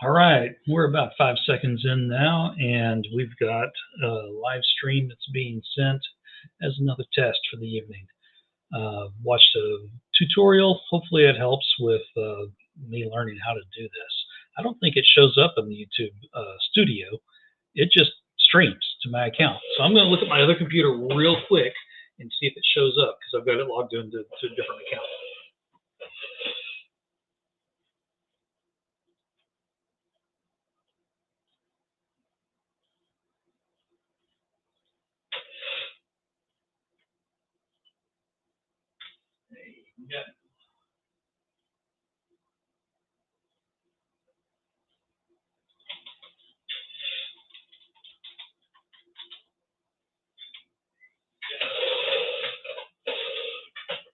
All right, we're about 5 seconds in now, and we've got a live stream that's being sent as another test for the evening. Watched a tutorial. Hopefully it helps with me learning how to do this. I don't think it shows up in the YouTube studio. It just streams to my account. So I'm going to look at my other computer real quick and see if it shows up because I've got it logged into a different account. Yeah.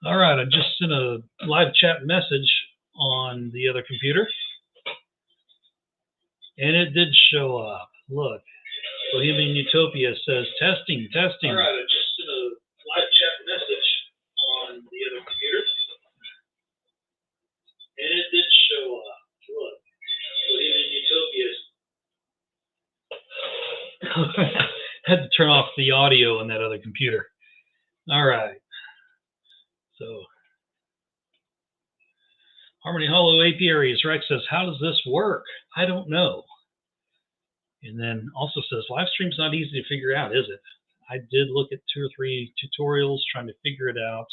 All right, I just sent a live chat message on the other computer, and it did show up. Look, Bohemian Utopia says testing, testing. All right, I just sent a live chat message on the other computer, and it did show up. Look, Bohemian Utopia. Had to turn off the audio on that other computer. All right. So, Harmony Hollow Apiaries Rex says, how does this work? I don't know. And then also says, live stream's not easy to figure out, is it? I did look at 2 or 3 tutorials trying to figure it out.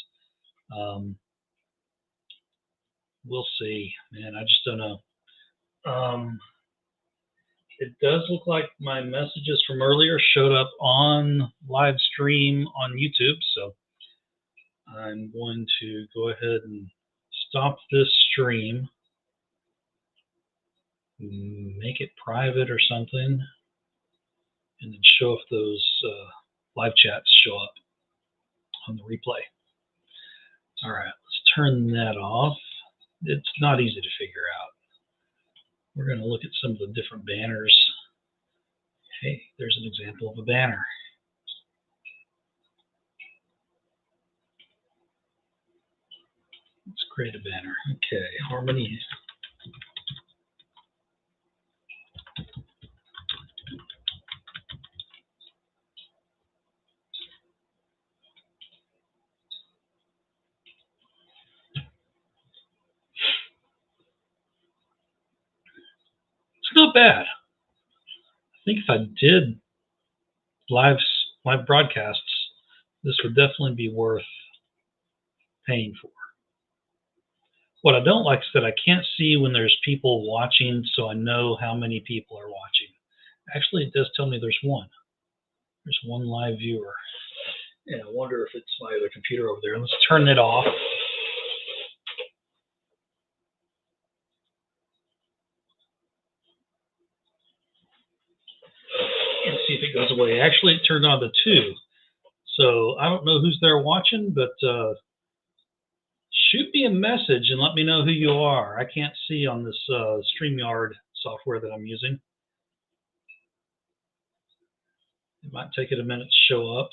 We'll see, man. I just don't know. It does look like my messages from earlier showed up on live stream on YouTube, so I'm going to go ahead and stop this stream, make it private or something, and then show if those live chats show up on the replay. All right, let's turn that off. It's not easy to figure out. We're going to look at some of the different banners. Hey, there's an example of a banner. Let's create a banner. Okay, Harmony. It's not bad. I think if I did live broadcasts, this would definitely be worth paying for. What I don't like is that I can't see when there's people watching, so I know how many people are watching. Actually, it does tell me there's one. There's one live viewer. And I wonder if it's my other computer over there. Let's turn it off. And see if it goes away. Actually, it turned on to 2. So I don't know who's there watching, but shoot me a message and let me know who you are. I can't see on this StreamYard software that I'm using. It might take it a minute to show up.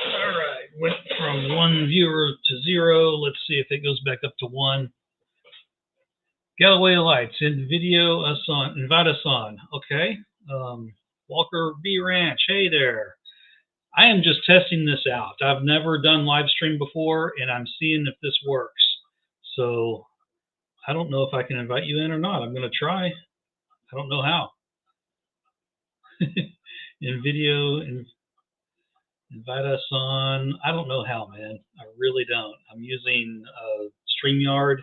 All right, went from 1 viewer to 0. Let's see if it goes back up to 1. Galloway Lights, invite us on. Okay. Walker B Ranch, hey there. I am just testing this out. I've never done live stream before, and I'm seeing if this works. So I don't know if I can invite you in or not. I'm going to try. I don't know how. In video, invite us on. I don't know how, man. I really don't. I'm using StreamYard.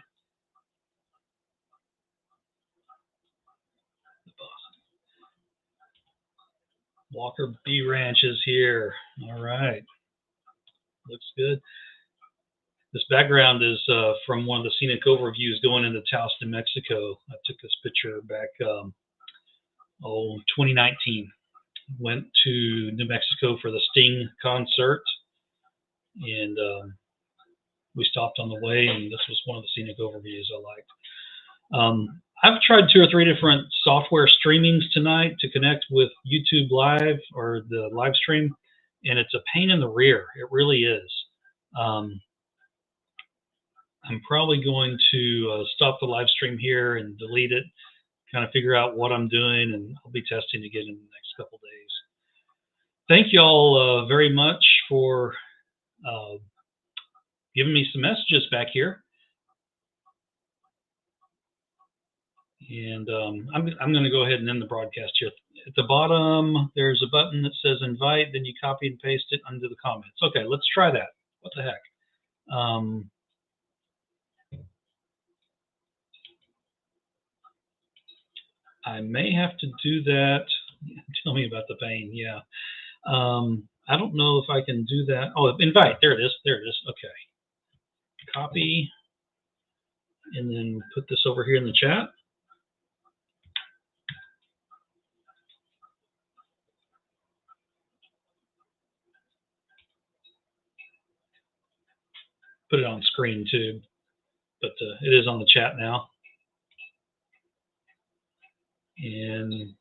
Walker B Ranch is here. All right. Looks good. This background is from one of the scenic overviews going into Taos, New Mexico. I took this picture back, 2019. Went to New Mexico for the Sting concert, and we stopped on the way, and this was one of the scenic overviews I liked. I've tried 2 or 3 different software streamings tonight to connect with YouTube Live or the live stream, and it's a pain in the rear. It really is. I'm probably going to stop the live stream here and delete it, kind of figure out what I'm doing, and I'll be testing again in the next couple days. Thank you all very much for giving me some messages back here. And I'm going to go ahead and end the broadcast here. At the bottom, there's a button that says invite, then you copy and paste it under the comments. Okay, let's try that. What the heck? I may have to do that. Tell me about the pain. Yeah. I don't know if I can do that. Oh, invite. There it is. There it is. Okay. Copy. And then put this over here in the chat. Put it on screen too, but it is on the chat now. And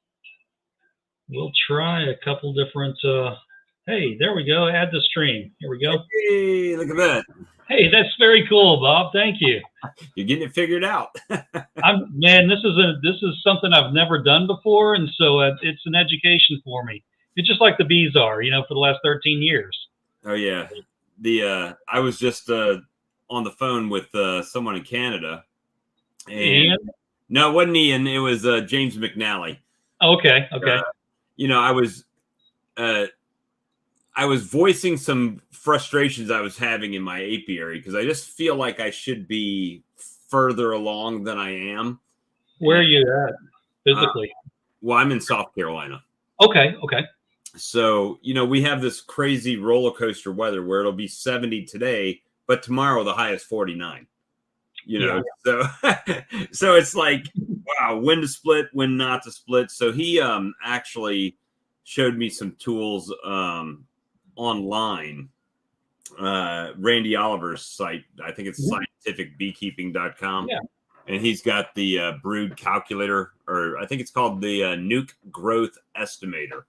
we'll try a couple different, hey, there we go. Add the stream. Here we go. Hey, look at that. Hey, that's very cool, Bob. Thank you. You're getting it figured out. Man, this is something I've never done before, and so it's an education for me. It's just like the bees are, for the last 13 years. Oh yeah, I was just on the phone with someone in Canada, and Ian? No, it wasn't Ian. It was James McNally. Okay. I was voicing some frustrations I was having in my apiary because I just feel like I should be further along than I am. Where are you at physically? Well, I'm in South Carolina. Okay. So, we have this crazy roller coaster weather where it'll be 70 today, but tomorrow the high is 49. Yeah. So it's like, wow, when to split, when not to split. So he actually showed me some tools online. Randy Oliver's site, I think it's scientificbeekeeping.com. Yeah. And he's got the brood calculator, or I think it's called the Nuke Growth Estimator.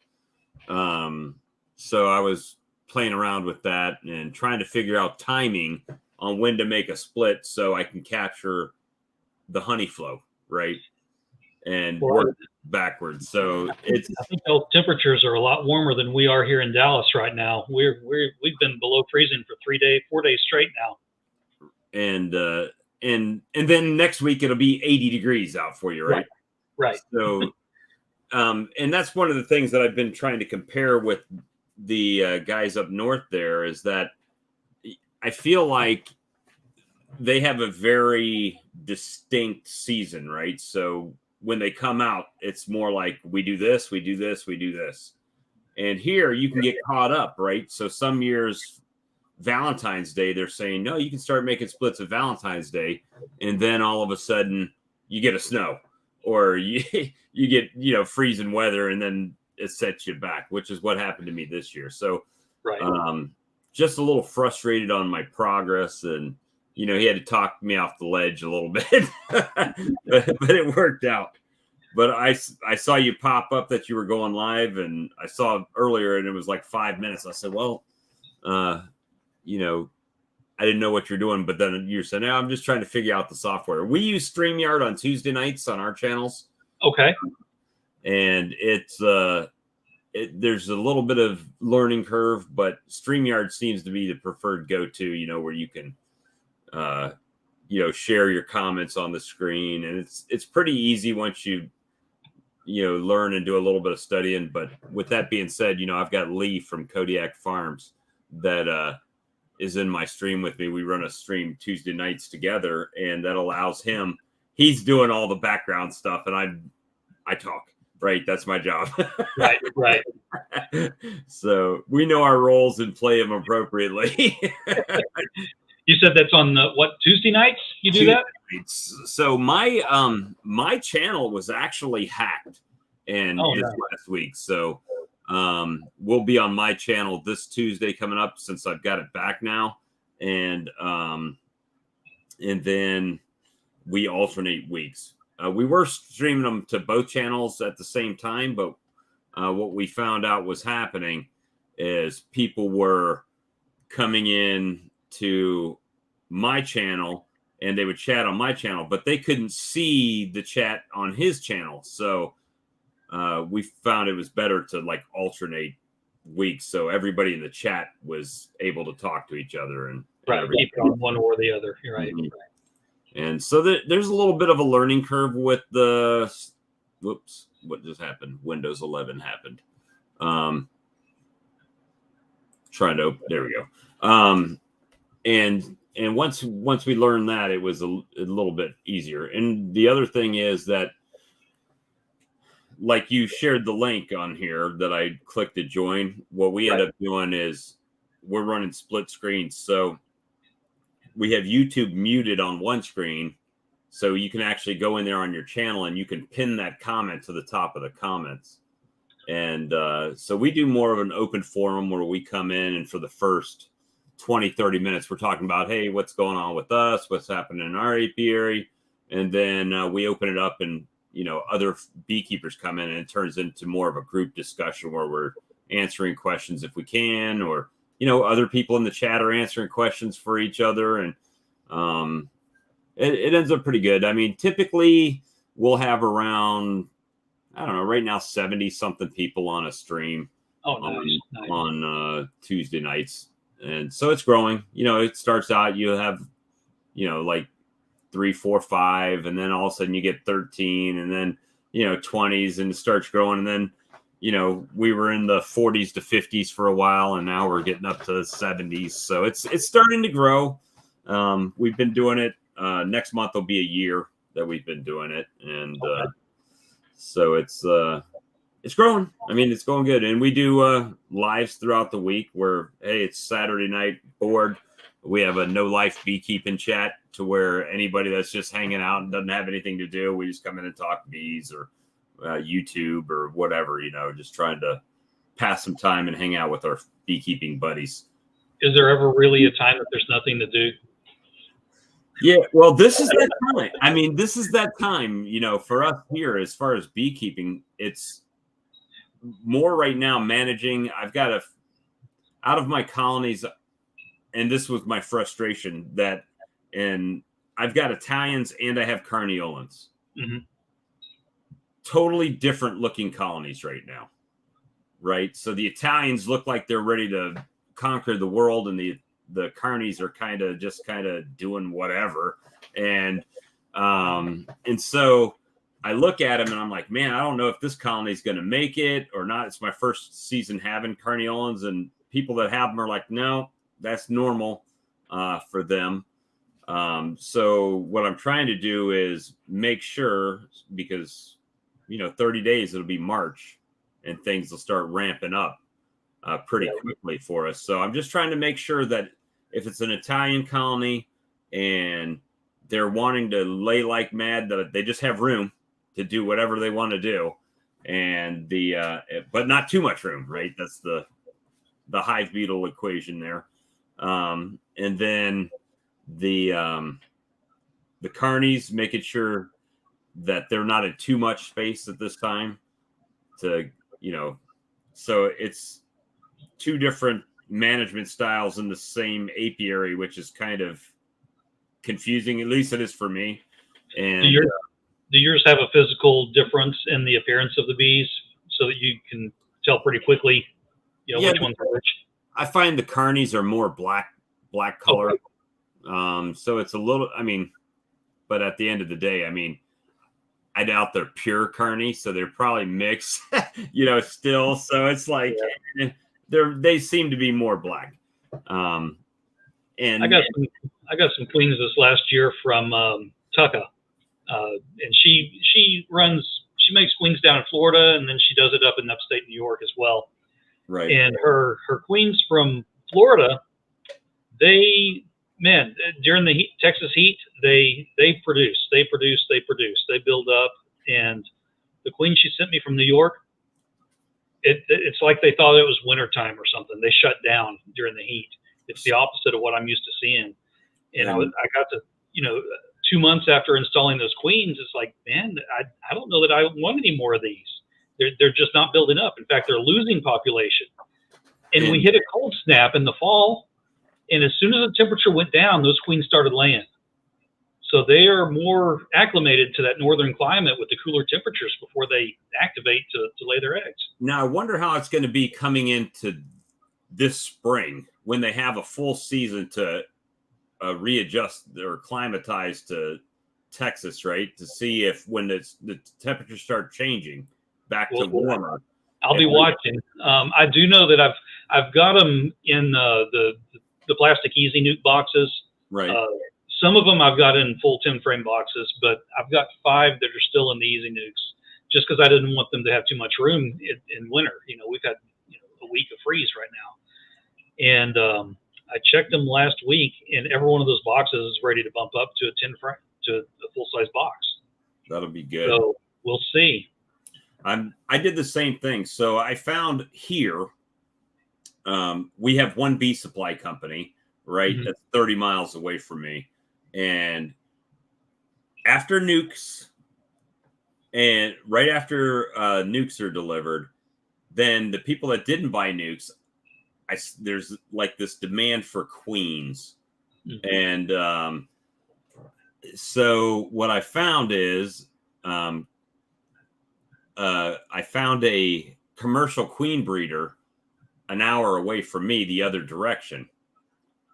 So I was playing around with that and trying to figure out timing on when to make a split so I can capture the honey flow, right? And work backwards. So I think those temperatures are a lot warmer than we are here in Dallas right now. We've been below freezing for 4 days straight now. And then next week it'll be 80 degrees out for you, right? Right. So and that's one of the things that I've been trying to compare with the guys up north there is that I feel like they have a very distinct season, right? So when they come out, it's more like we do this, we do this, we do this. And here you can get caught up, right? So some years, Valentine's Day, they're saying, no, you can start making splits of Valentine's Day. And then all of a sudden you get a snow or you get, freezing weather and then it sets you back, which is what happened to me this year. So just a little frustrated on my progress. And, he had to talk me off the ledge a little bit, but it worked out. But I saw you pop up that you were going live, and I saw earlier, and it was like 5 minutes. I said, well, I didn't know what you're doing, but then you said, no, I'm just trying to figure out the software. We use StreamYard on Tuesday nights on our channels. Okay. And it's there's a little bit of learning curve, but StreamYard seems to be the preferred go-to, where you can share your comments on the screen, and it's pretty easy once you learn and do a little bit of studying. But with that being said, I've got Lee from Kodiak Farms that is in my stream with me. We run a stream Tuesday nights together, and that allows him. He's doing all the background stuff, and I talk. right? That's my job. Right, right. So we know our roles and play them appropriately. You said that's on Tuesday nights you do that? So my channel was actually hacked and this last week. So we'll be on my channel this Tuesday coming up since I've got it back now. And then we alternate weeks. We were streaming them to both channels at the same time, but what we found out was happening is people were coming in to my channel and they would chat on my channel, but they couldn't see the chat on his channel. So we found it was better to like alternate weeks, so everybody in the chat was able to talk to each other and keep it on one or the other. You're right. Mm-hmm. And so there's a little bit of a learning curve with the. Whoops! What just happened? Windows 11 happened. Trying to. There we go. And once we learned that, it was a little bit easier. And the other thing is that, like you shared the link on here that I clicked to join, what we end up doing is we're running split screens. So we have YouTube muted on one screen, so you can actually go in there on your channel and you can pin that comment to the top of the comments. And so we do more of an open forum where we come in and for the first 20, 30 minutes, we're talking about, hey, what's going on with us? What's happening in our apiary? And then we open it up and, other beekeepers come in and it turns into more of a group discussion where we're answering questions if we can, or, other people in the chat are answering questions for each other. And it ends up pretty good. I mean, typically we'll have around, I don't know, right now, 70 something people on a stream on Tuesday nights. And so it's growing. It starts out, you have, like 3, 4, 5, and then all of a sudden you get 13, and then 20s, and it starts growing. And then we were in the 40s to 50s for a while, and now we're getting up to the 70s. So it's starting to grow. We've been doing it. Next month will be a year that we've been doing it, and so it's growing. I mean, it's going good. And we do lives throughout the week where, hey, it's Saturday night, bored. We have a no life beekeeping chat to where anybody that's just hanging out and doesn't have anything to do, we just come in and talk bees or YouTube or whatever, just trying to pass some time and hang out with our beekeeping buddies. Is there ever really a time that there's nothing to do? Yeah, well, this is that time. I mean, this is that time, for us here, as far as beekeeping, it's more right now managing. I've got out of my colonies, and this was my frustration, and I've got Italians and I have Carniolans. Mm-hmm. Totally different looking colonies right now, right? So the Italians look like they're ready to conquer the world, and the Carnies are kind of doing whatever. And so I look at them and I'm like, man, I don't know if this colony is going to make it or not. It's my first season having Carniolans, and people that have them are like, no, that's normal for them. So what I'm trying to do is make sure, because 30 days, it'll be March and things will start ramping up pretty quickly for us. So I'm just trying to make sure that if it's an Italian colony and they're wanting to lay like mad, that they just have room to do whatever they want to do, and but not too much room, right? That's the hive beetle equation there. And then the Carnies, making sure that they're not in too much space at this time to, so it's two different management styles in the same apiary, which is kind of confusing. At least it is for me. And do yours have a physical difference in the appearance of the bees so that you can tell pretty quickly, which ones are which? I find the Carnies are more black color. Okay. So it's a little, but at the end of the day, I doubt they're pure Carney, so they're probably mixed, still. So it's like they seem to be more black. And I got some queens this last year from Tucka, and she makes queens down in Florida, and then she does it up in upstate New York as well. Right. And her queens from Florida, during the Texas heat, they produce, they build up. And the queen she sent me from New York, it's like they thought it was wintertime or something. They shut down during the heat. It's the opposite of what I'm used to seeing. And I got to, 2 months after installing those queens, it's like, man, I don't know that I want any more of these. They're just not building up. In fact, they're losing population. And we hit a cold snap in the fall, and as soon as the temperature went down, those queens started laying. So they are more acclimated to that northern climate with the cooler temperatures before they activate to lay their eggs. Now, I wonder how it's going to be coming into this spring when they have a full season to readjust or acclimatize to Texas, right? To see if when the temperatures start changing back to warmer. I'll be watching. I do know that I've got them in the plastic Easy Nuke boxes. Right. Some of them I've got in full 10 frame boxes, but I've got 5 that are still in the Easy Nukes, just because I didn't want them to have too much room in winter. We've had a week of freeze right now, and I checked them last week, and every one of those boxes is ready to bump up to a 10 frame to a full size box. That'll be good. So we'll see. I did the same thing. So I found here, we have one bee supply company, right? Mm-hmm. That's 30 miles away from me. And after nukes, and right after nukes are delivered, then the people that didn't buy nukes, there's like this demand for queens. Mm-hmm. And so what I found is I found a commercial queen breeder an hour away from me the other direction.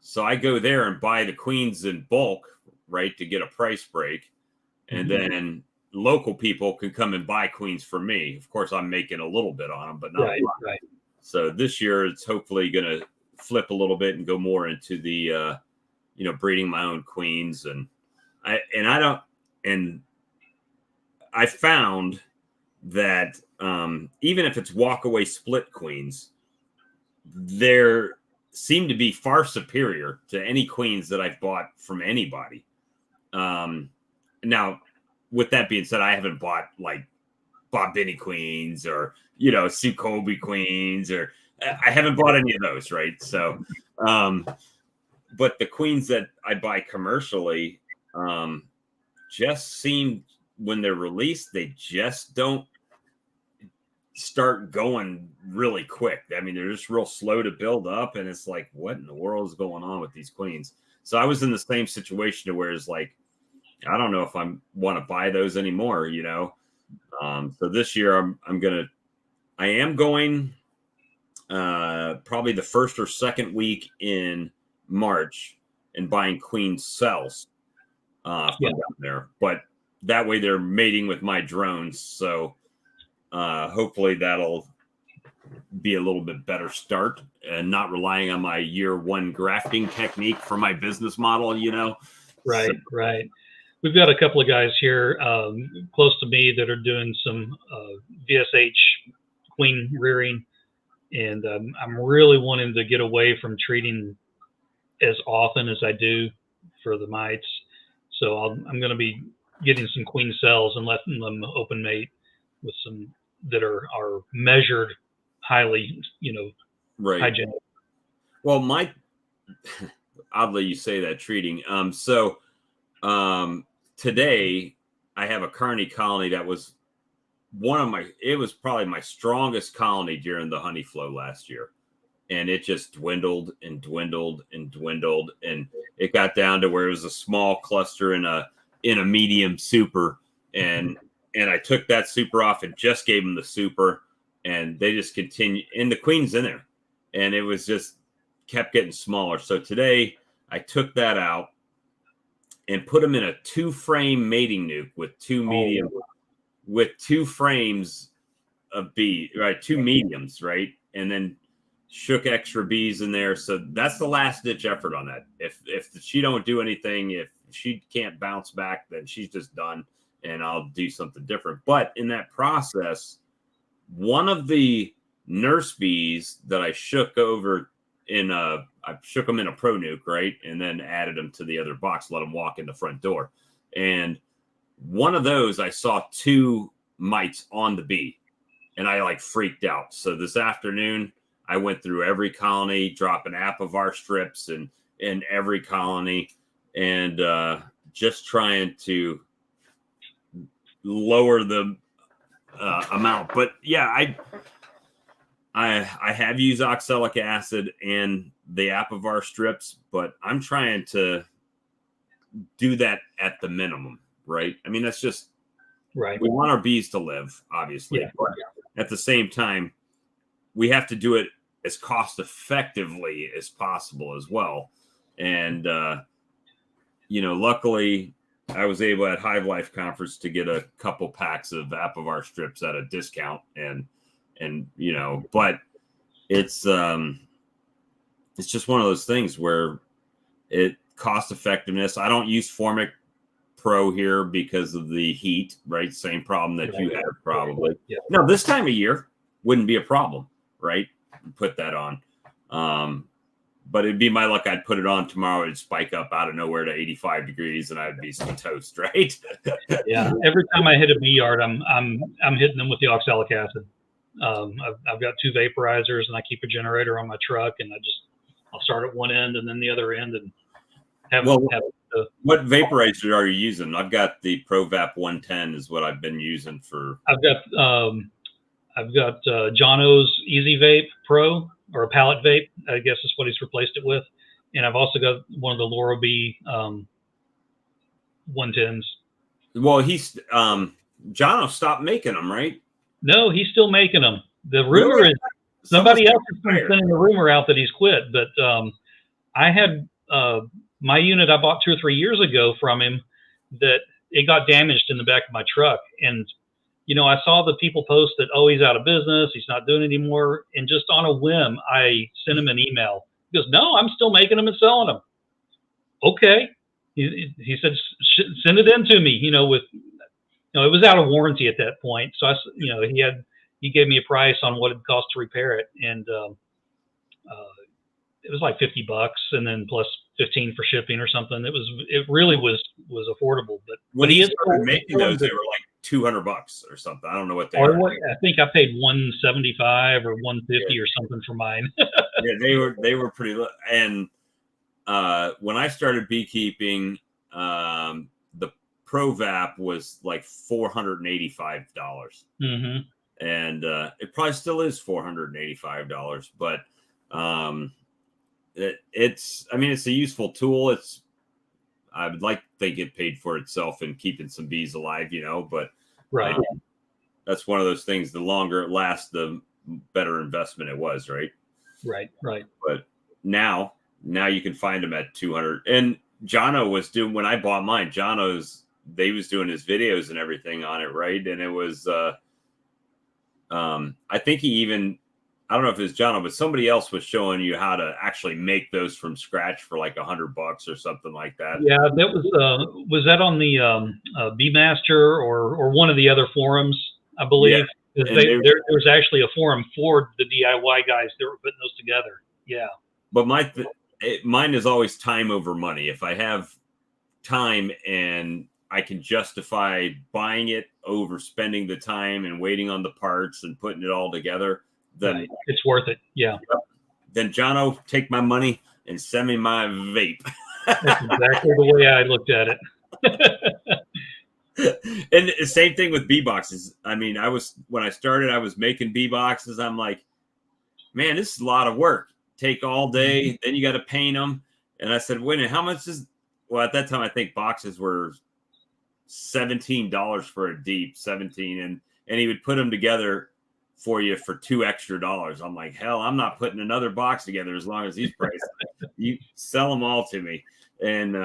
So I go there and buy the queens in bulk, right, to get a price break. And mm-hmm. then local people can come and buy queens for me. Of course, I'm making a little bit on them, but not a lot. Right. So this year it's hopefully going to flip a little bit and go more into the, breeding my own queens. And I found that even if it's walk away split queens, there seem to be far superior to any queens that I've bought from anybody. Now, with that being said, I haven't bought like Bob Binney queens or, Sue Colby queens, or I haven't bought any of those. Right. So, but the queens that I buy commercially just seem, when they're released, they just don't start going really quick. I mean, they're just real slow to build up, and it's like, what in the world is going on with these queens? So I was in the same situation where it's like, I don't know if I want to buy those anymore, So this year I am going probably the first or second week in March and buying queen cells from down there. But that way they're mating with my drones. So hopefully that'll be a little bit better start and not relying on my year one grafting technique for my business model, Right, so. Right. We've got a couple of guys here close to me that are doing some VSH queen rearing, and I'm really wanting to get away from treating as often as I do for the mites. So I'm going to be getting some queen cells and letting them open mate with some that are measured highly, right. hygienic. Well, oddly you say that, treating. So today I have a Carney colony that was it was probably my strongest colony during the honey flow last year. And it just dwindled and dwindled and dwindled. And it got down to where it was a small cluster in a medium super. And I took that super off and just gave them the super, and they just continued. And the queen's in there, and it was just kept getting smaller. So today I took that out and put them in a 2-frame mating nuke with with 2 frames of bee, right? 2 mediums, right? And then shook extra bees in there. So that's the last ditch effort on that. If she don't do anything, if she can't bounce back, then she's just done. and I'll do something different. But in that process, one of the nurse bees that I shook over I shook them in a Pro Nuke, right? And then added them to the other box, let them walk in the front door. And one of those, I saw 2 mites on the bee, and I like freaked out. So this afternoon, I went through every colony, dropping Apivar strips in every colony, and just trying to lower the amount. But yeah, I have used oxalic acid and the Apivar strips, but I'm trying to do that at the minimum, right? I mean, that's just right. We want our bees to live, obviously, Yeah. but at the same time, we have to do it as cost effectively as possible as well. And luckily, I was able at Hive Life Conference to get a couple packs of Apivar strips at a discount, and but it's just one of those things where it cost effectiveness. I don't use Formic Pro here because of the heat, right? Same problem that you have probably. Yeah. No, this time of year wouldn't be a problem, right? Put that on. But it'd be my luck. I'd put it on tomorrow. It'd spike up out of nowhere to 85 degrees, and I'd be some toast, right? Yeah. Every time I hit a bee yard, I'm hitting them with the oxalic acid. I've got 2 vaporizers, and I keep a generator on my truck, and I'll start at one end and then the other end, and what vaporizer are you using? I've got the ProVap 110 is what I've been using for. I've got Jono's Easy Vape Pro, or a pallet vape, I guess is what he's replaced it with, and I've also got one of the Laura B 110s. Well, he's Jono stopped making them, right? No, he's still making them. The rumor is somebody else has been sending the rumor out that he's quit, but I had my unit I bought 2 or 3 years ago from him that it got damaged in the back of my truck. And, I saw the people post that, oh, he's out of business, he's not doing it anymore. And just on a whim, I sent him an email. He goes, no, I'm still making them and selling them. Okay. He said, send it in to me, it was out of warranty at that point. So he gave me a price on what it cost to repair it. And it was like $50 and then plus 15 for shipping or something. It really was affordable. But when he started making those, they were like $200 or something. I don't know what they are. I think I paid $175 or $150 or something for mine. Yeah, they were pretty low. And when I started beekeeping, the ProVap was like $485. Mm-hmm. And it probably still is $485, but it's a useful tool. I would like they get paid for itself and keeping some bees alive, but right. That's one of those things. The longer it lasts, the better investment it was, right? Right. But now you can find them at 200. And Jono was doing, when I bought mine, they was doing his videos and everything on it, right? And it was I think I don't know if it's Jono, but somebody else was showing you how to actually make those from scratch for like $100 or something like that. Yeah, that was that on the Beemaster or one of the other forums, I believe. Yeah. There was actually a forum for the DIY guys that were putting those together. Yeah. But mine is always time over money. If I have time and I can justify buying it over spending the time and waiting on the parts and putting it all together, then it's worth it. Yeah. Then Jono, take my money and send me my vape. That's exactly the way I looked at it. And the same thing with bee boxes. I mean, when I started, I was making bee boxes. I'm like, man, this is a lot of work. Take all day. Mm-hmm. Then you got to paint them. And I said, wait a minute, how much is? Well, at that time, I think boxes were $17 for a deep, 17, and he would put them together for you for $2 extra. I'm like, hell, I'm not putting another box together as long as these prices. You sell them all to me. And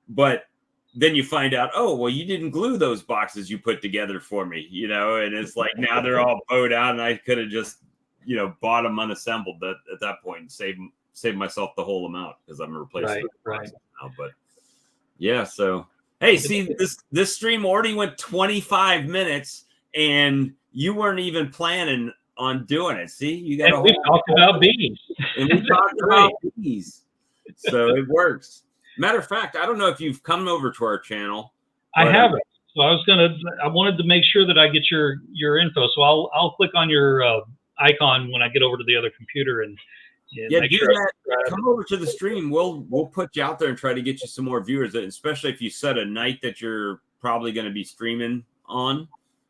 but then you find out, oh, well, you didn't glue those boxes you put together for me, and it's like now they're all bowed out, and I could have just bought them unassembled at that point and save myself the whole amount because I'm replacing right now. But yeah, so Hey, see, this stream already went 25 minutes, and you weren't even planning on doing it. See, you got. And we've talked about bees. And we talked about bees, so it works. Matter of fact, I don't know if you've come over to our channel. I haven't. So I wanted to make sure that I get your info. So I'll click on your icon when I get over to the other computer and make do sure that. Come over to the stream. We'll put you out there and try to get you some more viewers, especially if you set a night that you're probably going to be streaming on.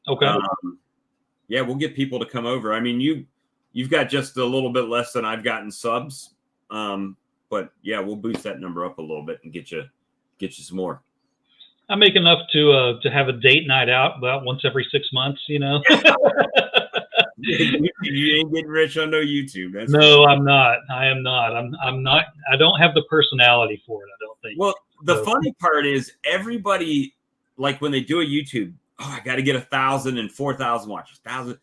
Okay. Yeah, we'll get people to come over. I mean, you've got just a little bit less than I've gotten subs, but yeah, we'll boost that number up a little bit and get you some more. I make enough to have a date night out about once every 6 months, you know. You ain't getting rich on no YouTube. No, I'm not. I am not. I'm not. I don't have the personality for it, I don't think. Well, the funny part is everybody, like when they do a YouTube, I got to get 1,000 and 4,000 watchers. 1,000.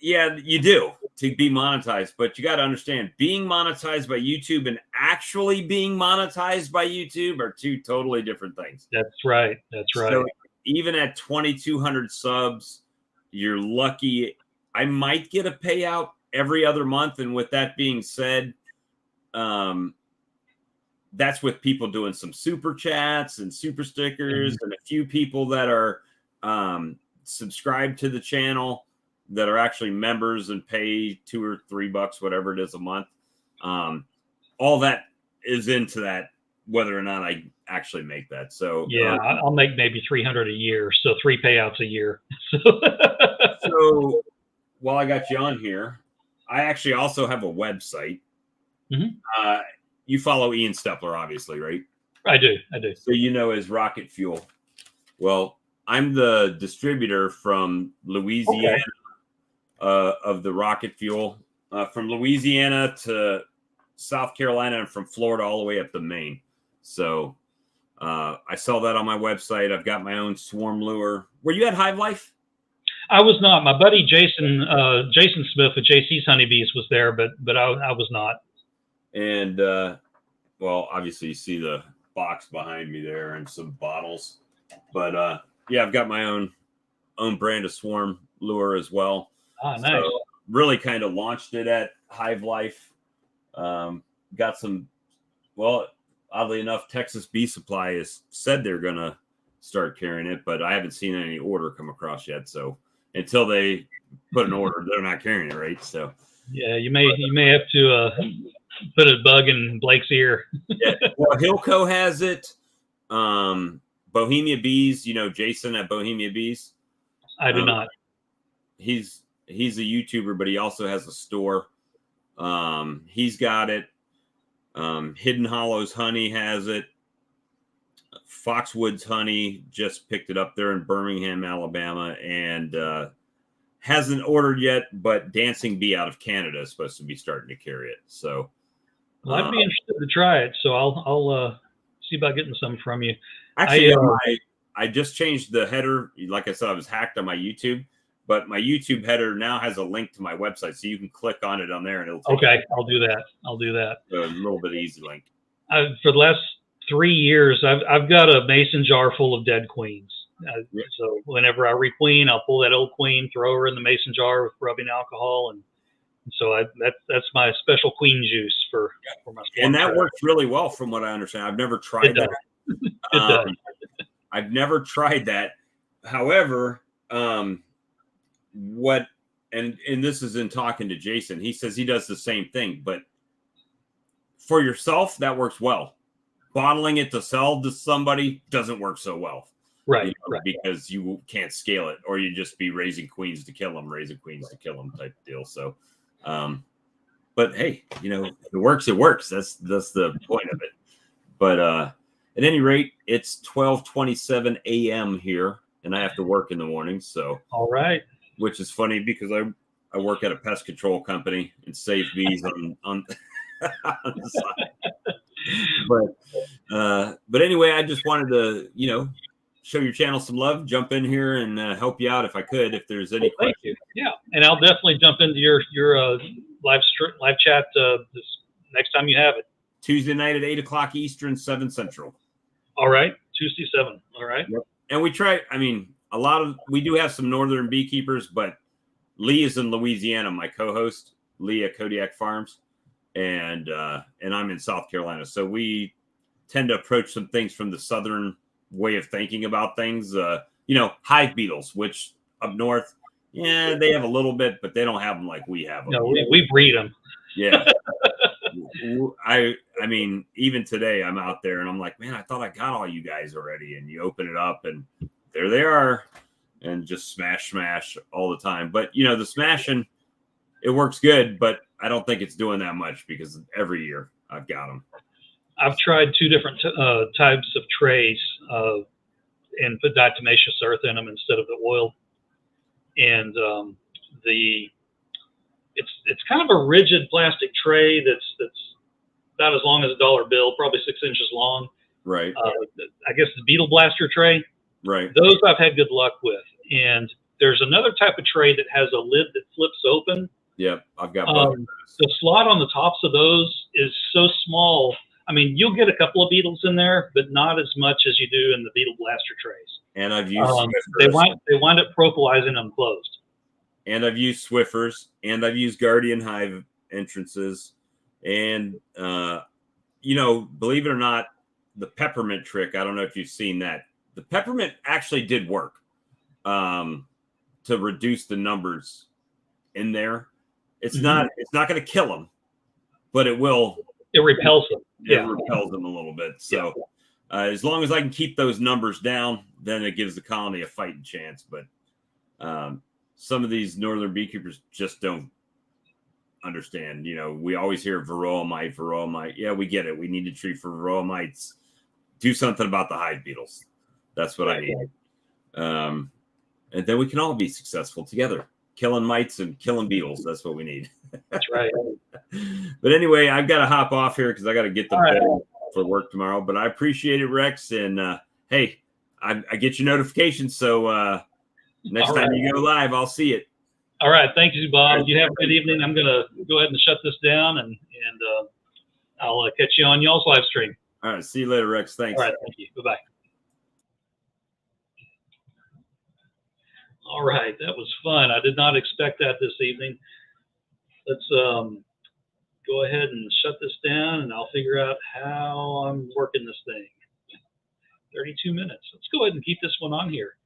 Yeah, you do to be monetized, but you got to understand being monetized by YouTube and actually being monetized by YouTube are two totally different things. That's right. That's right. So even at 2,200 subs, you're lucky. I might get a payout every other month. And with that being said, that's with people doing some super chats and super stickers and a few people that are subscribed to the channel that are actually members and pay $2 or $3, whatever it is a month. All that is into that, whether or not I actually make that. So yeah, I'll make maybe 300 a year. So 3 payouts a year. So while I got you on here, I actually also have a website. You follow Ian Stepler, obviously, right? I do. So you know as Rocket Fuel. Well, I'm the distributor from Louisiana of the Rocket Fuel, from Louisiana to South Carolina and from Florida all the way up to Maine. So I sell that on my website. I've got my own swarm lure. Were you at Hive Life? I was not. My buddy Jason Smith with JC's Honeybees was there, but I was not. And well, obviously you see the box behind me there and some bottles. But yeah, I've got my own brand of swarm lure as well. Ah, nice. So really kind of launched it at Hive Life. Got some, well, oddly enough, Texas Bee Supply has said they're going to start carrying it, but I haven't seen any order come across yet. So until they put an order, they're not carrying it, right? So yeah, you may have to put a bug in Blake's ear. Yeah, well, Hilco has it. Bohemia Bees, you know Jason at Bohemia Bees. I do not. He's a YouTuber, but he also has a store. He's got it. Hidden Hollows Honey has it. Foxwoods Honey just picked it up there in Birmingham, Alabama, and hasn't ordered yet, but Dancing Bee out of Canada is supposed to be starting to carry it. So well, I'd be interested to try it. So I'll see about getting some from you. Actually, I just changed the header. Like I said, I was hacked on my YouTube, but my YouTube header now has a link to my website, so you can click on it on there, and it'll take I'll do that. A little bit easy link. For the last 3 years, I've got a mason jar full of dead queens. So whenever I requeen, I'll pull that old queen, throw her in the mason jar with rubbing alcohol, and so that's my special queen juice for my swarm. And that works really well, from what I understand. I've never tried that. I've never tried that. However, and this is in talking to Jason, he says he does the same thing, but for yourself, that works well. Bottling it to sell to somebody doesn't work so well. Right, right. Because you can't scale it, or you just be raising queens to kill them type deal. So, but hey, if it works, it works. That's the point of it. But at any rate, it's 12:27 a.m. here, and I have to work in the morning. So, all right, which is funny because I work at a pest control company and save bees on on the side. But anyway, I just wanted to show your channel some love, jump in here and help you out if I could, if there's any questions. Thank you. Yeah, and I'll definitely jump into your live chat this next time you have it. Tuesday night at 8 o'clock Eastern, 7 Central. All right, 2C7. All right. Yep. And we try, I mean, we do have some northern beekeepers, but Lee is in Louisiana, my co-host, Lee at Kodiak Farms, and I'm in South Carolina. So we tend to approach some things from the southern way of thinking about things. Hive beetles, which up north, yeah, they have a little bit, but they don't have them like we have them. No, we breed them. Yeah. I mean, even today I'm out there and I'm like, man, I thought I got all you guys already. And you open it up and there they are, and just smash all the time. But the smashing, it works good, but I don't think it's doing that much because every year I've got them. I've tried 2 different types of trays and put diatomaceous earth in them instead of the oil. And it's kind of a rigid plastic tray that's about as long as a dollar bill, probably 6 inches long. Right. I guess the Beetle Blaster tray. Right. Those I've had good luck with. And there's another type of tray that has a lid that flips open. Yep, I've got both. The slot on the tops of those is so small. I mean, you'll get a couple of beetles in there, but not as much as you do in the Beetle Blaster trays. And I've used they wind up propolizing them closed. And I've used Swiffers, and I've used Guardian Hive entrances, and believe it or not, the peppermint trick. I don't know if you've seen that. The peppermint actually did work to reduce the numbers in there. It's not going to kill them, but it will. It repels them. It repels them a little bit. So as long as I can keep those numbers down, then it gives the colony a fighting chance. But some of these northern beekeepers just don't understand. We always hear varroa mite. Yeah, we get it. We need to treat for varroa mites. Do something about the hive beetles. That's what I need. And then we can all be successful together. Killing mites and killing beetles. That's what we need. That's right. But anyway, I've got to hop off here because I got to get the bed for work tomorrow. But I appreciate it, Rex. And hey, I get your notifications. So next time you go live, I'll see it. All right. Thank you, Bob. You have a good evening. I'm going to go ahead and shut this down, and I'll catch you on y'all's live stream. All right. See you later, Rex. Thanks. All right. Thank you. Bye-bye. All right. That was fun. I did not expect that this evening. Let's go ahead and shut this down, and I'll figure out how I'm working this thing. 32 minutes. Let's go ahead and keep this one on here.